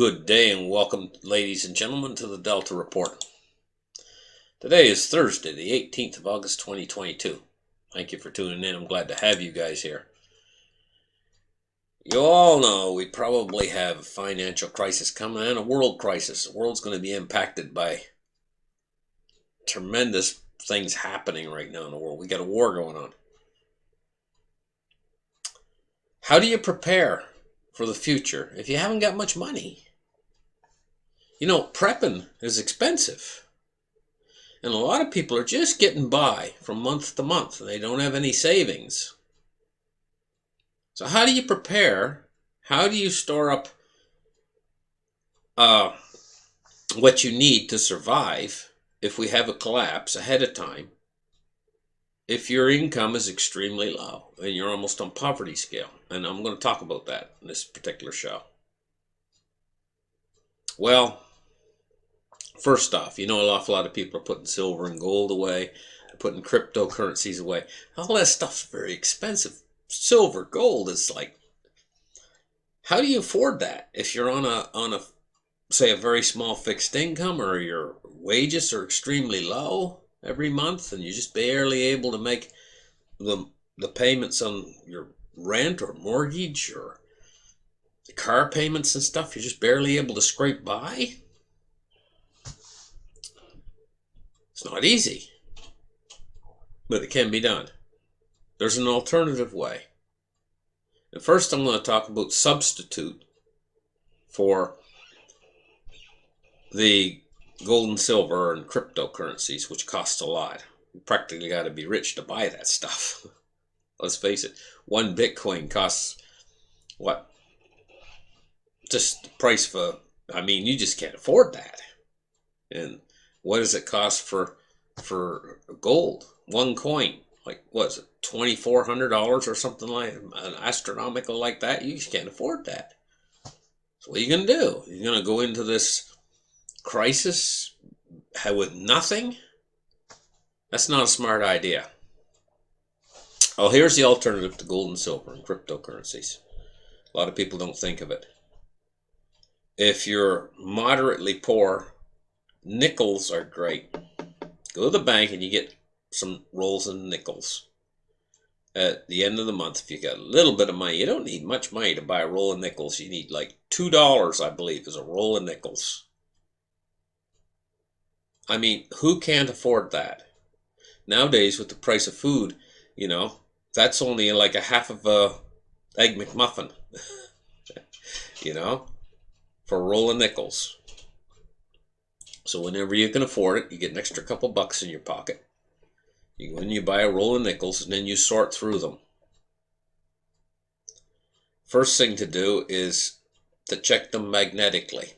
Good day and welcome, ladies and gentlemen, to the Delta Report. Today is Thursday, the 18th of August, 2022. Thank you for tuning in. I'm glad to have you guys here. You all know we probably have a financial crisis coming and a world crisis. The world's going to be impacted by tremendous things happening right now in the world. We got a war going on. How do you prepare for the future if you haven't got much money? You know, prepping is expensive. And a lot of people are just getting by from month to month and they don't have any savings. So how do you prepare? How do you store up what you need to survive if we have a collapse ahead of time? If your income is extremely low and you're almost on poverty scale. And I'm going to talk about that in this particular show. Well, first off, you know an awful lot of people are putting silver and gold away, putting cryptocurrencies away. All that stuff's very expensive. Silver, gold is like, how do you afford that if you're on a say a very small fixed income, or your wages are extremely low every month and you're just barely able to make the payments on your rent or mortgage or the car payments and stuff? You're just barely able to scrape by. It's not easy, but it can be done. There's an alternative way. And first I'm going to talk about substitute for the gold and silver and cryptocurrencies, which cost a lot. You practically got to be rich to buy that stuff. Let's face it, one Bitcoin costs, what? Just the price of you just can't afford that. And what does it cost for gold? One coin, like what is it, $2,400 or something like an astronomical like that? You just can't afford that. So what are you gonna do? You're gonna go into this crisis with nothing? That's not a smart idea. Oh, here's the alternative to gold and silver and cryptocurrencies. A lot of people don't think of it. If you're moderately poor, nickels are great. Go to the bank and you get some rolls of nickels. At the end of the month, if you got a little bit of money, you don't need much money to buy a roll of nickels. You need like $2, I believe, is a roll of nickels. I mean, who can't afford that? Nowadays, with the price of food, you know, that's only like a half of a Egg McMuffin, you know, for a roll of nickels. So whenever you can afford it, you get an extra couple bucks in your pocket. You go in, you buy a roll of nickels, and then you sort through them. First thing to do is to check them magnetically.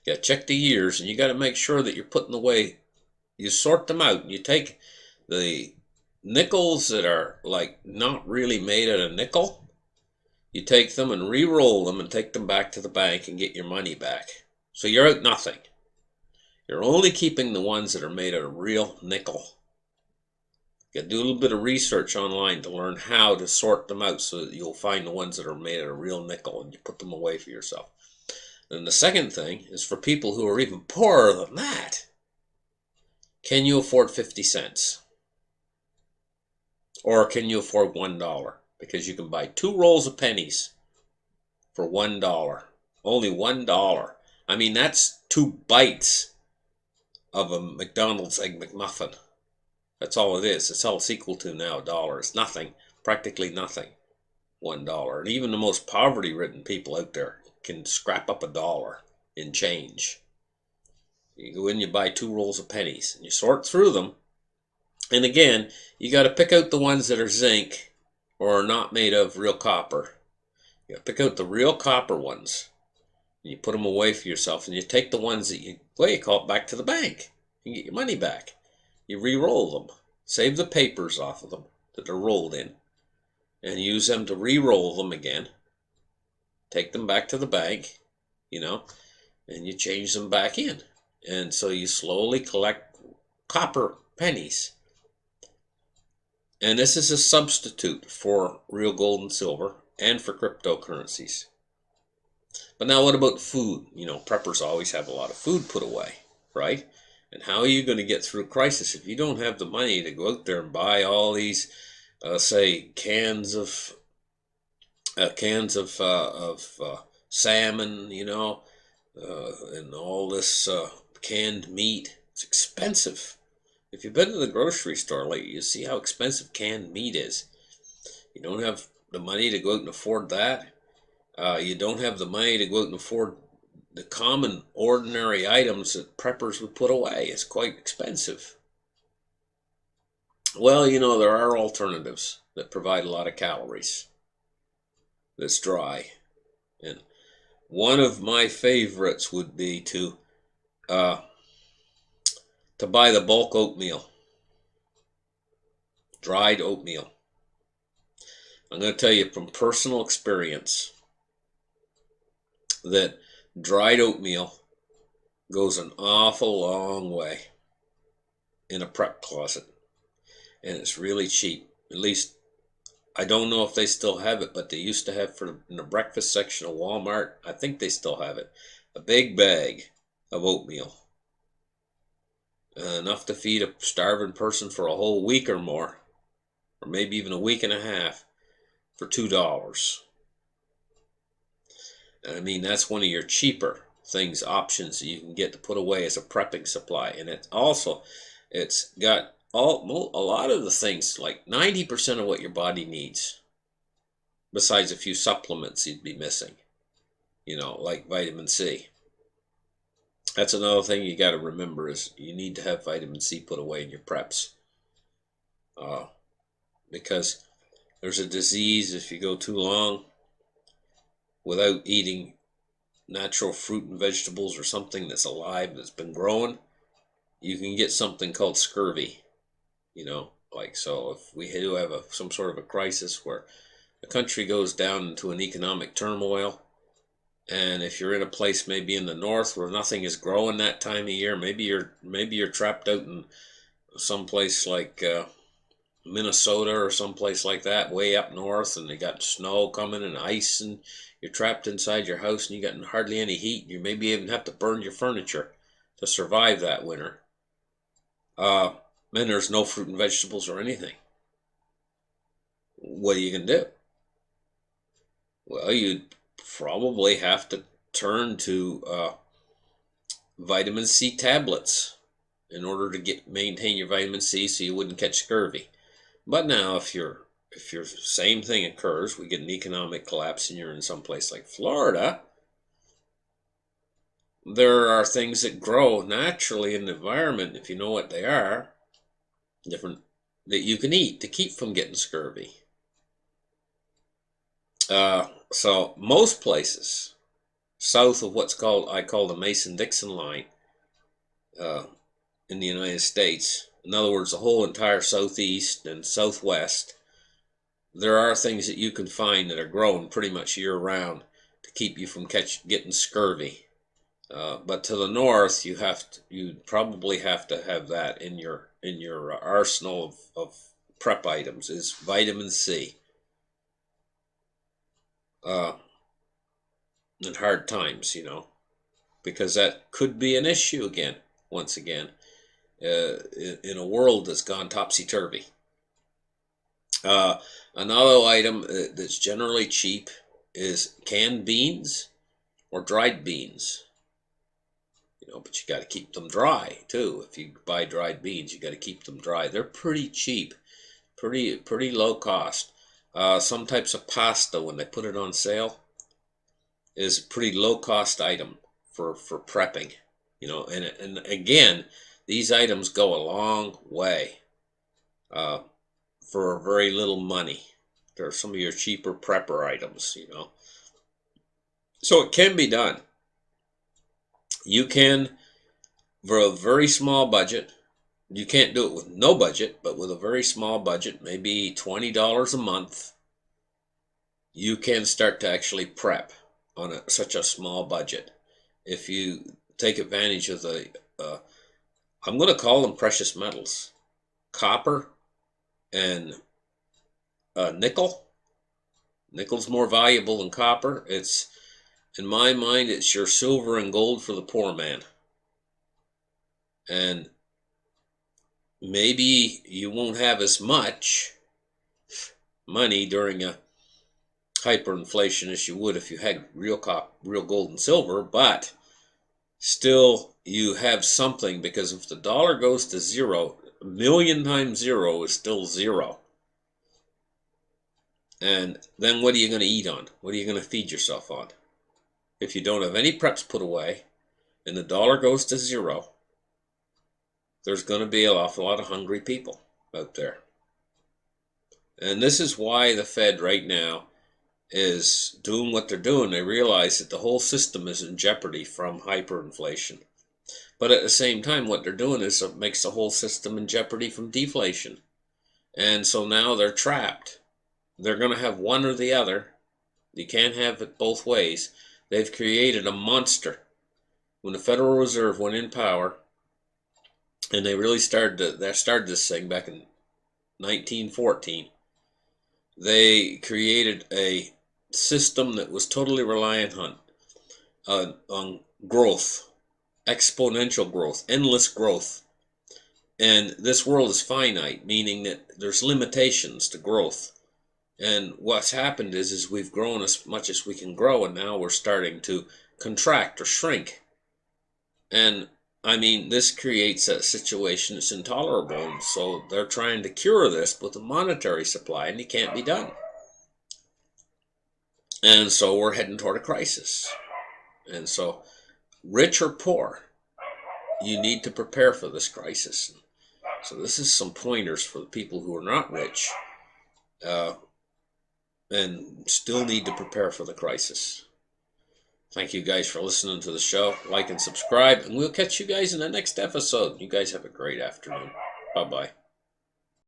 You got to check the years, and you got to make sure that you're putting away. You sort them out, and you take the nickels that are like not really made out of nickel. You take them and re-roll them and take them back to the bank and get your money back. So you're out nothing. You're only keeping the ones that are made out of real nickel. You got to do a little bit of research online to learn how to sort them out so that you'll find the ones that are made out of real nickel and you put them away for yourself. And the second thing is for people who are even poorer than that. Can you afford 50 cents? Or can you afford $1? Because you can buy 2 rolls of pennies for $1. Only $1. I mean, that's 2 bites of a McDonald's Egg McMuffin. That's all it is. It's all it's equal to now, $1. It's nothing, practically nothing. $1. And even the most poverty-ridden people out there can scrap up $1 in change. You go in, you buy 2 rolls of pennies, and you sort through them. And again, you got to pick out the ones that are zinc or are not made of real copper. You got to pick out the real copper ones. And you put them away for yourself, and you take the ones that you call it back to the bank. You get your money back. You re-roll them. Save the papers off of them that are rolled in. And use them to re-roll them again. Take them back to the bank, you know, and you change them back in. And so you slowly collect copper pennies. And this is a substitute for real gold and silver and for cryptocurrencies. But now what about food? Preppers always have a lot of food put away, right? And how are you going to get through crisis if you don't have the money to go out there and buy all these, say, cans of salmon, and all this canned meat? It's expensive. If you've been to the grocery store lately, you see how expensive canned meat is. You don't have the money to go out and afford that. You don't have the money to go out and afford the common, ordinary items that preppers would put away. It's quite expensive. Well, there are alternatives that provide a lot of calories. That's dry. And one of my favorites would be uh, to buy the bulk oatmeal, dried oatmeal. I'm going to tell you from personal experience that dried oatmeal goes an awful long way in a prep closet, and it's really cheap. At least I don't know if they still have it, but they used to have in the breakfast section of Walmart. I think they still have it. A big bag of oatmeal, enough to feed a starving person for a whole week or more, or maybe even a week and a half, for $2. I mean, that's one of your cheaper options that you can get to put away as a prepping supply. And it's got a lot of the things, like 90% of what your body needs, besides a few supplements you'd be missing, like vitamin C. That's another thing you got to remember, is you need to have vitamin C put away in your preps. Because there's a disease if you go too long without eating natural fruit and vegetables or something that's alive, that's been growing. You can get something called scurvy. So if we do have some sort of a crisis where the country goes down into an economic turmoil, and if you're in a place maybe in the north where nothing is growing that time of year, maybe you're trapped out in some place like Minnesota or someplace like that, way up north, and they got snow coming and ice, and you're trapped inside your house, and you got hardly any heat. You maybe even have to burn your furniture to survive that winter. Then there's no fruit and vegetables or anything. What are you going to do? Well, you'd probably have to turn to vitamin C tablets in order to maintain your vitamin C so you wouldn't catch scurvy. But now, if your same thing occurs, we get an economic collapse and you're in some place like Florida, there are things that grow naturally in the environment, if you know what they are, different, that you can eat to keep from getting scurvy. So most places south of I call the Mason-Dixon line in the United States, in other words, the whole entire southeast and southwest, there are things that you can find that are grown pretty much year-round to keep you from getting scurvy. But to the north, you probably have to have that in your arsenal of prep items, is vitamin C. In hard times, because that could be an issue once again, in a world that's gone topsy-turvy. Another item that's generally cheap is canned beans or dried beans. But you got to keep them dry too. If you buy dried beans, you got to keep them dry. They're pretty cheap, pretty low cost. Some types of pasta, when they put it on sale, is a pretty low cost item for prepping. And again, these items go a long way for very little money. They're some of your cheaper prepper items. So it can be done. You can, for a very small budget, you can't do it with no budget, but with a very small budget, maybe $20 a month, you can start to actually prep on such a small budget. If you take advantage of I'm going to call them precious metals, copper and nickel. Nickel's more valuable than copper. In my mind, it's your silver and gold for the poor man. And maybe you won't have as much money during a hyperinflation as you would if you had real gold and silver, but still you have something, because if the dollar goes to zero, a million times zero is still zero. And then what are you going to eat on? What are you going to feed yourself on? If you don't have any preps put away and the dollar goes to zero, there's going to be an awful lot of hungry people out there. And this is why the Fed right now is doing what they're doing. They realize that the whole system is in jeopardy from hyperinflation. But at the same time, what they're doing is it makes the whole system in jeopardy from deflation. And so now they're trapped. They're going to have one or the other. You can't have it both ways. They've created a monster. When the Federal Reserve went in power, and they really started this thing back in 1914, they created a system that was totally reliant on growth, exponential growth, endless growth. And this world is finite, meaning that there's limitations to growth. And what's happened is we've grown as much as we can grow, and now we're starting to contract or shrink. And I mean, this creates a situation that's intolerable, and so they're trying to cure this with a monetary supply, and it can't be done. And so we're heading toward a crisis. And so, rich or poor, you need to prepare for this crisis. So this is some pointers for the people who are not rich and still need to prepare for the crisis. Thank you guys for listening to the show. Like and subscribe, and we'll catch you guys in the next episode. You guys have a great afternoon. Bye-bye.